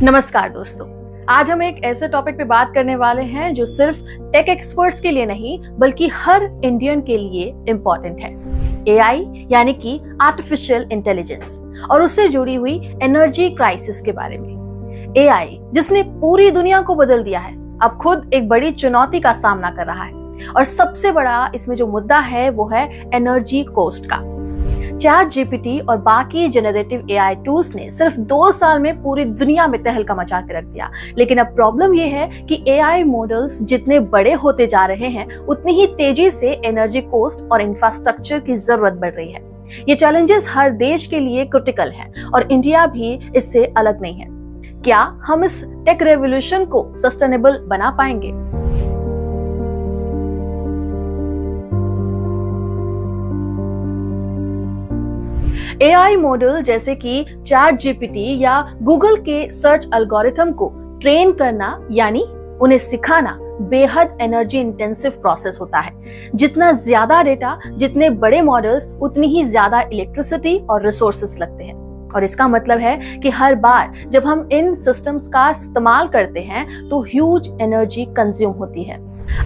नमस्कार दोस्तों, आज हम एक ऐसे टॉपिक पे बात करने वाले हैं जो सिर्फ टेक एक्सपर्ट्स के लिए नहीं बल्कि हर इंडियन के लिए इम्पोर्टेंट है। एआई यानी कि आर्टिफिशियल इंटेलिजेंस और उससे जुड़ी हुई एनर्जी क्राइसिस के बारे में। एआई जिसने पूरी दुनिया को बदल दिया है, अब खुद एक बड़ी चुनौती का सामना कर रहा है और सबसे बड़ा इसमें जो मुद्दा है वो है एनर्जी कॉस्ट का। चैट जीपीटी और बाकी जनरेटिव एआई टूल्स ने सिर्फ 2 साल में पूरी दुनिया में तहलका मचा के रख दिया। लेकिन अब प्रॉब्लम ये है कि एआई मॉडल्स जितने बड़े होते जा रहे हैं उतनी ही तेजी से एनर्जी कॉस्ट और इंफ्रास्ट्रक्चर की जरूरत बढ़ रही है। ये चैलेंजेस हर देश के लिए क्रिटिकल है और इंडिया भी इससे अलग नहीं है। क्या हम इस टेक रेवोल्यूशन को सस्टेनेबल बना पाएंगे? एआई मॉडल जैसे कि चैट जीपीटी या गूगल के सर्च एल्गोरिथम को ट्रेन करना यानी उन्हें सिखाना बेहद एनर्जी इंटेंसिव प्रोसेस होता है। जितना ज्यादा डेटा, जितने बड़े मॉडल्स, उतनी ही ज्यादा इलेक्ट्रिसिटी और रिसोर्सेस लगते हैं। और इसका मतलब है कि हर बार जब हम इन सिस्टम्स का इस्तेमाल करते हैं तो ह्यूज एनर्जी कंज्यूम होती है।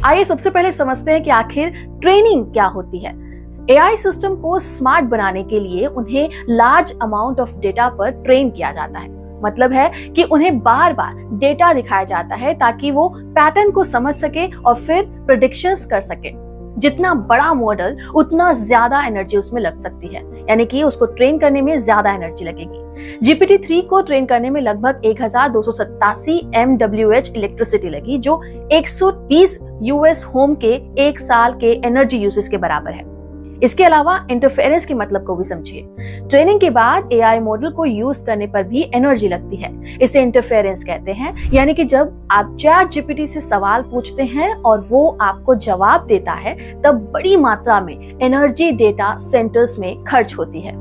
आइए सबसे पहले समझते हैं कि आखिर ट्रेनिंग क्या होती है। एआई सिस्टम को स्मार्ट बनाने के लिए उन्हें लार्ज अमाउंट ऑफ डेटा पर ट्रेन किया जाता है। मतलब है कि उन्हें बार बार डेटा दिखाया जाता है ताकि वो पैटर्न को समझ सके और फिर प्रेडिक्शंस कर सके। जितना बड़ा मॉडल उतना ज्यादा एनर्जी उसमें लग सकती है, यानी कि उसको ट्रेन करने में ज्यादा एनर्जी लगेगी। GPT-3 को ट्रेन करने में लगभग 1287 MWH इलेक्ट्रिसिटी लगी, जो 120 US होम के 1 साल के एनर्जी यूसेज के बराबर है। इसके अलावा इंटरफेरेंस के मतलब को भी समझिए। ट्रेनिंग के बाद एआई मॉडल को यूज करने पर भी एनर्जी लगती है। इसे इंटरफेरेंस कहते हैं, यानी कि जब आप चैट जीपीटी से सवाल पूछते हैं और वो आपको जवाब देता है तब बड़ी मात्रा में एनर्जी डेटा सेंटर्स में खर्च होती है।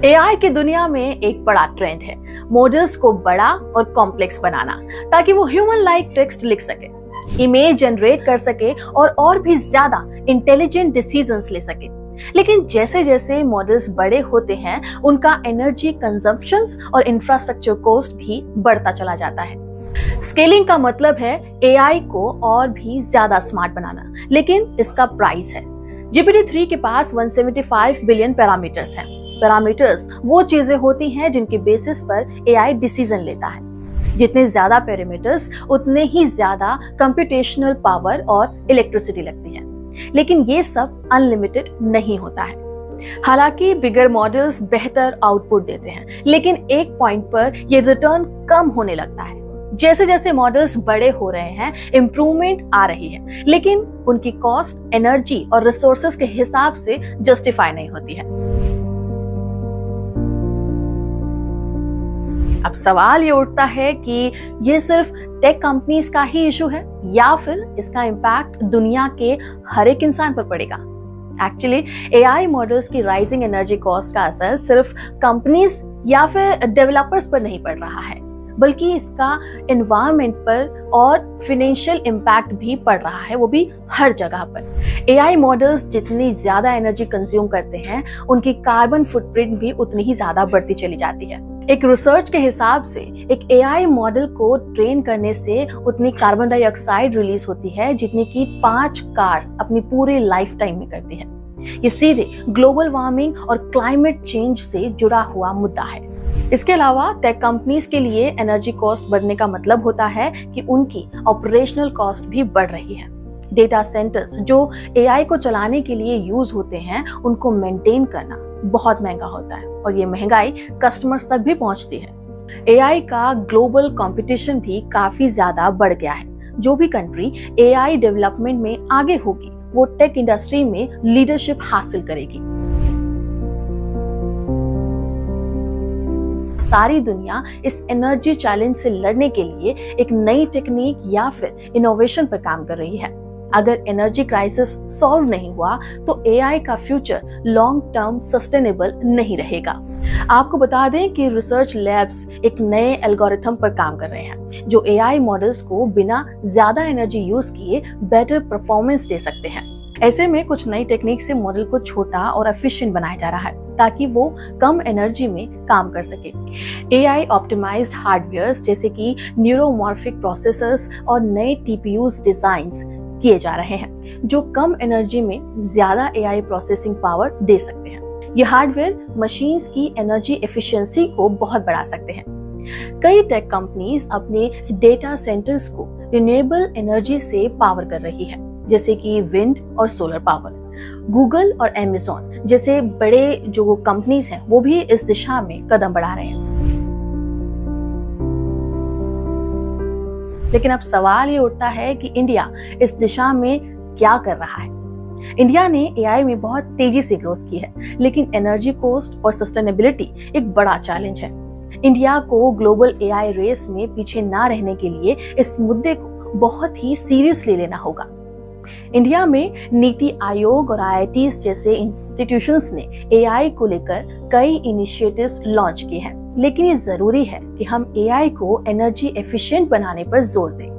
एआई की दुनिया में एक बड़ा ट्रेंड है मॉडल्स को बड़ा और कॉम्प्लेक्स बनाना, ताकि वो ह्यूमन लाइक टेक्स्ट लिख सके, इमेज जनरेट कर सके और भी ज्यादा इंटेलिजेंट डिसीजंस ले सके। लेकिन जैसे जैसे मॉडल्स बड़े होते हैं उनका एनर्जी कंजम्पशंस और इंफ्रास्ट्रक्चर कॉस्ट भी बढ़ता चला जाता है। स्केलिंग का मतलब है एआई को और भी ज्यादा स्मार्ट बनाना, लेकिन इसका प्राइस है। GPT-3 के पास 175 बिलियन पैरामीटर्स हैं। पैरामीटर्स वो चीजें होती हैं जिनके बेसिस पर एआई डिसीजन लेता है। जितने ज्यादा पैरामीटर्स उतने ही ज्यादा कंप्यूटेशनल पावर और इलेक्ट्रिसिटी लगती है। लेकिन ये सब अनलिमिटेड नहीं होता है। हालांकि बिगर मॉडल्स बेहतर आउटपुट देते हैं, लेकिन एक पॉइंट पर ये रिटर्न कम होने लगता है। जैसे जैसे मॉडल्स बड़े हो रहे हैं इंप्रूवमेंट आ रही है, लेकिन उनकी कॉस्ट, एनर्जी और रिसोर्सेज के हिसाब से जस्टिफाई नहीं होती है। अब सवाल ये उठता है कि ये सिर्फ टेक कंपनीज का ही इशू है या फिर इसका इम्पैक्ट दुनिया के हर एक इंसान पर पड़ेगा। एक्चुअली एआई मॉडल्स की राइजिंग एनर्जी कॉस्ट का असर सिर्फ कंपनीज या फिर डेवलपर्स पर नहीं पड़ रहा है, बल्कि इसका एनवायरनमेंट पर और फाइनेंशियल इम्पैक्ट भी पड़ रहा है, वो भी हर जगह पर। एआई मॉडल्स जितनी ज्यादा एनर्जी कंज्यूम करते हैं उनकी कार्बन फुटप्रिंट भी उतनी ही ज्यादा बढ़ती चली जाती है। एक रिसर्च के हिसाब से एक एआई मॉडल को ट्रेन करने से उतनी कार्बन डाइऑक्साइड रिलीज होती है जितनी कि 5 कार्स अपनी पूरी लाइफ टाइम में करती है। ये सीधे ग्लोबल वार्मिंग और क्लाइमेट चेंज से जुड़ा हुआ मुद्दा है। इसके अलावा टेक कंपनीज के लिए एनर्जी कॉस्ट बढ़ने का मतलब होता है कि उनकी ऑपरेशनल कॉस्ट भी बढ़ रही है। डेटा सेंटर्स जो एआई को चलाने के लिए यूज होते हैं उनको मेंटेन करना बहुत महंगा होता है और ये महंगाई कस्टमर्स तक भी पहुंचती है। एआई का ग्लोबल कंपटीशन भी काफी ज्यादा बढ़ गया है। जो भी कंट्री एआई डेवलपमेंट में आगे होगी वो टेक इंडस्ट्री में लीडरशिप हासिल करेगी। सारी दुनिया इस एनर्जी चैलेंज से लड़ने के लिए एक नई टेक्निक या फिर इनोवेशन पर काम कर रही है। अगर एनर्जी क्राइसिस सॉल्व नहीं हुआ तो एआई का फ्यूचर लॉन्ग टर्म सस्टेनेबल नहीं रहेगा। आपको बता दें कि रिसर्च लैब्स एक नए एल्गोरिथम पर काम कर रहे हैं जो एआई मॉडल्स को बिना ज्यादा एनर्जी यूज किए बेटर परफॉर्मेंस दे सकते हैं। ऐसे में कुछ नई टेक्निक से मॉडल को छोटा और एफिशिएंट बनाया जा रहा है ताकि वो कम एनर्जी में काम कर सके। एआई ऑप्टिमाइज्ड हार्डवेयर्स जैसे कि न्यूरोमॉर्फिक प्रोसेसर्स और नए टीपीयूज डिजाइंस किए जा रहे हैं जो कम एनर्जी में ज्यादा एआई प्रोसेसिंग पावर दे सकते हैं। ये हार्डवेयर मशीन्स की एनर्जी एफिशिएंसी को बहुत बढ़ा सकते हैं। कई टेक कंपनीज अपने डेटा सेंटर्स को रिन्यूएबल एनर्जी से पावर कर रही है जैसे कि विंड और सोलर पावर। गूगल और अमेज़न जैसे बड़े जो कंपनीज हैं वो भी इस दिशा में कदम बढ़ा रहे हैं। लेकिन अब सवाल ये उठता है कि इंडिया इस दिशा में क्या कर रहा है। इंडिया ने एआई में बहुत तेजी से ग्रोथ की है, लेकिन एनर्जी कॉस्ट और सस्टेनेबिलिटी एक बड़ा चैलेंज है। इंडिया को ग्लोबल एआई रेस में पीछे ना रहने के लिए इस मुद्दे को बहुत ही सीरियसली लेना होगा। इंडिया में नीति आयोग और आईआईटीज जैसे इंस्टीट्यूशंस ने एआई को लेकर कई इनिशिएटिव्स लॉन्च किए हैं, लेकिन ये जरूरी है कि हम एआई को एनर्जी एफिशिएंट बनाने पर जोर दें।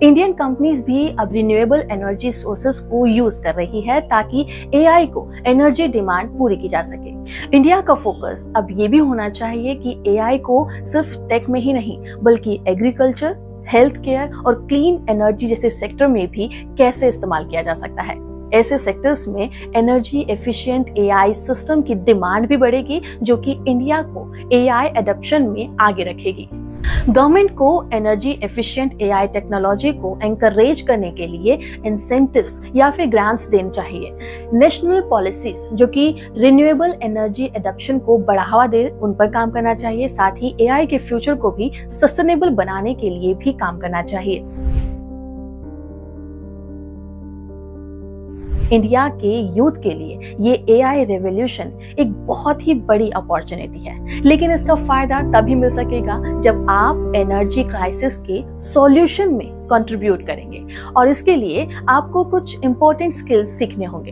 इंडियन कंपनीज भी अब रिन्यूएबल एनर्जी सोर्सेस को यूज कर रही है ताकि एआई को एनर्जी डिमांड पूरी की जा सके। इंडिया का फोकस अब ये भी होना चाहिए कि एआई को सिर्फ टेक में ही नहीं बल्कि एग्रीकल्चर, हेल्थ केयर और क्लीन एनर्जी जैसे सेक्टर में भी कैसे इस्तेमाल किया जा सकता है। ऐसे सेक्टर्स में एनर्जी एफिशिएंट एआई सिस्टम की डिमांड भी बढ़ेगी जो कि इंडिया को एआई एडॉप्शन में आगे रखेगी। गवर्नमेंट को एनर्जी एफिशिएंट एआई टेक्नोलॉजी को एनकरेज करने के लिए इंसेंटिव्स या फिर ग्रांट्स देने चाहिए। नेशनल पॉलिसीज जो कि रिन्यूएबल एनर्जी एडॉप्शन को बढ़ावा दे उन पर काम करना चाहिए। साथ ही एआई के फ्यूचर को भी सस्टेनेबल बनाने के लिए भी काम करना चाहिए। इंडिया के यूथ के लिए ये एआई रेवोल्यूशन एक बहुत ही बड़ी अपॉर्चुनिटी है, लेकिन इसका फायदा तभी मिल सकेगा जब आप एनर्जी क्राइसिस के सॉल्यूशन में कंट्रीब्यूट करेंगे और इसके लिए आपको कुछ इंपॉर्टेंट स्किल्स सीखने होंगे।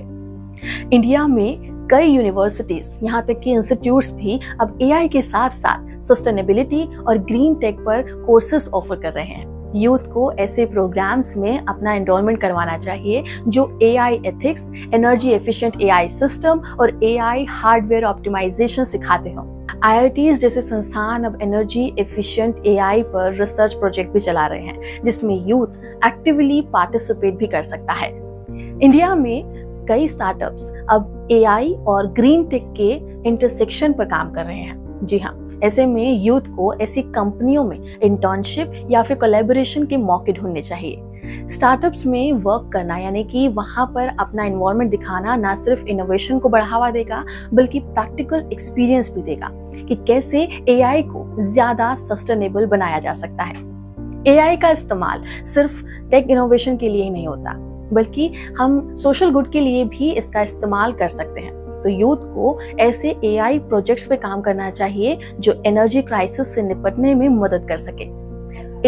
इंडिया में कई यूनिवर्सिटीज यहाँ तक कि इंस्टीट्यूट्स भी अब एआई के साथ साथ सस्टेनेबिलिटी और ग्रीन टेक पर कोर्सेज ऑफर कर रहे हैं। यूथ को ऐसे प्रोग्राम्स में अपना एनरोलमेंट करवाना चाहिए जो AI ethics, energy efficient AI system और एआई हार्डवेयर ऑप्टिमाइजेशन सिखाते हों। आईआईटीज जैसे संस्थान अब एनर्जी एफिशिएंट एआई पर रिसर्च प्रोजेक्ट भी चला रहे हैं जिसमें यूथ एक्टिवली पार्टिसिपेट भी कर सकता है। इंडिया में कई स्टार्टअप्स अब एआई और ग्रीन टेक के इंटरसेक्शन पर काम कर रहे हैं। जी हाँ, ऐसे में यूथ को ऐसी कंपनियों में इंटर्नशिप या फिर कोलैबोरेशन के मौके ढूंढने चाहिए। स्टार्टअप्स में वर्क करना यानी कि वहां पर अपना इन्वॉल्वमेंट दिखाना ना सिर्फ इनोवेशन को बढ़ावा देगा बल्कि प्रैक्टिकल एक्सपीरियंस भी देगा कि कैसे एआई को ज्यादा सस्टेनेबल बनाया जा सकता है। एआई का इस्तेमाल सिर्फ टेक इनोवेशन के लिए ही नहीं होता बल्कि हम सोशल गुड के लिए भी इसका इस्तेमाल कर सकते हैं। तो यूथ को ऐसे एआई प्रोजेक्ट्स पे काम करना चाहिए जो एनर्जी क्राइसिस से निपटने में मदद कर सके।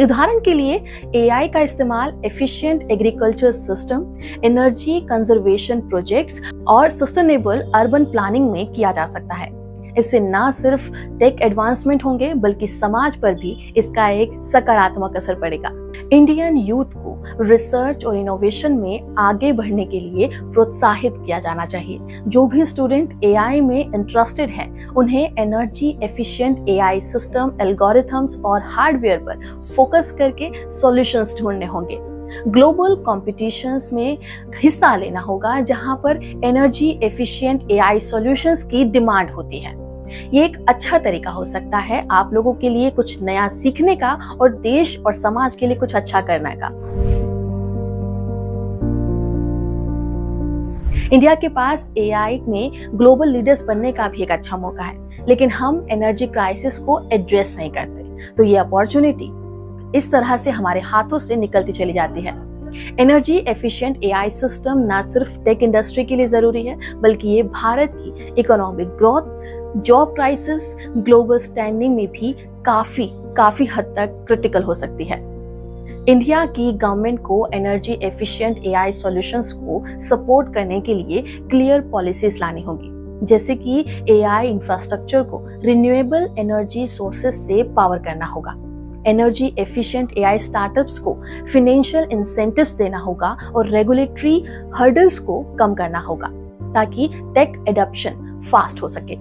उदाहरण के लिए एआई का इस्तेमाल efficient agriculture system, energy conservation projects और सस्टेनेबल अर्बन प्लानिंग में किया जा सकता है। इससे ना सिर्फ टेक एडवांसमेंट होंगे बल्कि समाज पर भी इसका एक सकारात्मक असर पड़ेगा। इंडियन यूथ को रिसर्च और इनोवेशन में आगे बढ़ने के लिए प्रोत्साहित किया जाना चाहिए। जो भी स्टूडेंट एआई में इंटरेस्टेड हैं, उन्हें energy efficient AI system, algorithms और हार्डवेयर पर फोकस करके सॉल्यूशंस ढूंढने होंगे। ग्लोबल कॉम्पिटिशन्स में हिस्सा लेना होगा जहां पर एनर्जी एफिशिएंट एआई सॉल्यूशंस की डिमांड होती है। ये एक अच्छा तरीका हो सकता है आप लोगों के लिए कुछ नया सीखने का और देश और समाज के लिए कुछ अच्छा करने का। इंडिया के पास एआई में ग्लोबल लीडर्स बनने का भी एक अच्छा मौका है, लेकिन हम एनर्जी क्राइसिस को एड्रेस नहीं करते तो ये अपॉर्चुनिटी इस तरह से हमारे हाथों से निकलती चली जाती है। एनर्जी एफिशिएंट एआई सिस्टम ना सिर्फ टेक इंडस्ट्री के लिए जरूरी है बल्कि ये भारत की economic growth, job crisis, global standing में भी काफी हद तक क्रिटिकल हो सकती है। इंडिया की गवर्नमेंट को एनर्जी एफिशिएंट एआई सॉल्यूशंस को सपोर्ट करने के लिए क्लियर पॉलिसीज लानी होगी, जैसे कि एआई इंफ्रास्ट्रक्चर को रिन्यूएबल एनर्जी सोर्सेज से पावर करना होगा। एनर्जी एफिशिएंट एआई स्टार्टअप्स को फाइनेंशियल इंसेंटिव्स देना होगा और रेगुलेटरी हर्डल्स को कम करना होगा ताकि टेक एडॉप्शन फास्ट हो सके।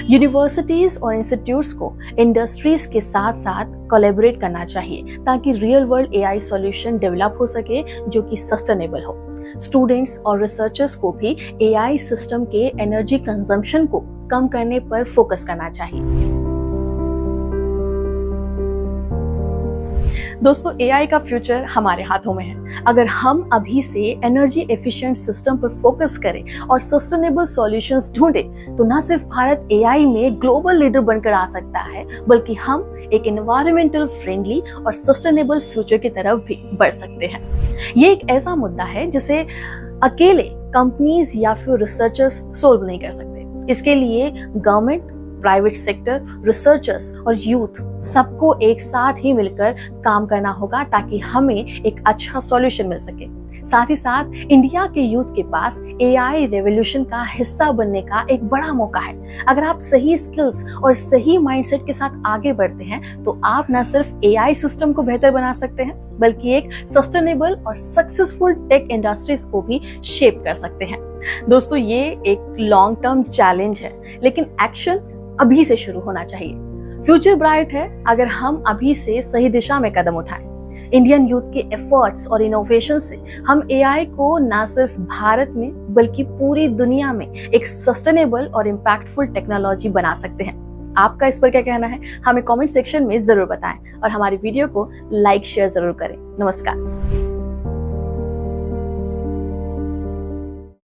यूनिवर्सिटीज और इंस्टीट्यूट्स को इंडस्ट्रीज के साथ साथ कोलैबोरेट करना चाहिए ताकि real world AI solution develop हो सके जो कि सस्टेनेबल हो। स्टूडेंट्स और रिसर्चर्स को भी एआई सिस्टम के एनर्जी कंजम्पशन को कम करने पर फोकस करना चाहिए। दोस्तों, एआई का फ्यूचर हमारे हाथों में है। अगर हम अभी से एनर्जी एफिशिएंट सिस्टम पर फोकस करें और सस्टेनेबल सॉल्यूशंस ढूंढें तो न सिर्फ भारत एआई में ग्लोबल लीडर बनकर आ सकता है, बल्कि हम एक एनवायरमेंटल फ्रेंडली और सस्टेनेबल फ्यूचर की तरफ भी बढ़ सकते हैं। ये एक ऐसा मुद्दा है जिसे अकेले कंपनीज या फिर रिसर्चर्स सोल्व नहीं कर सकते। इसके लिए गवर्नमेंट, प्राइवेट सेक्टर, रिसर्चर्स और यूथ सबको एक साथ ही मिलकर काम करना होगा ताकि हमें एक अच्छा सॉल्यूशन मिल सके। साथ ही साथ इंडिया के यूथ के पास एआई रेवोल्यूशन का हिस्सा बनने का एक बड़ा मौका है। अगर आप सही स्किल्स और सही माइंडसेट के साथ आगे बढ़ते हैं तो आप न सिर्फ एआई सिस्टम को बेहतर बना सकते हैं, बल्कि एक सस्टेनेबल और सक्सेसफुल टेक इंडस्ट्रीज को भी शेप कर सकते हैं। दोस्तों, ये एक लॉन्ग टर्म चैलेंज है, लेकिन एक्शन अभी से शुरू होना चाहिए। फ्यूचर ब्राइट है अगर हम अभी से सही दिशा में कदम उठाएं। इंडियन यूथ के एफर्ट्स और इनोवेशन से हम एआई को न सिर्फ भारत में बल्कि पूरी दुनिया में एक सस्टेनेबल और इम्पैक्टफुल टेक्नोलॉजी बना सकते हैं। आपका इस पर क्या कहना है, हमें कमेंट सेक्शन में जरूर बताएं और हमारी वीडियो को लाइक शेयर जरूर करें। नमस्कार।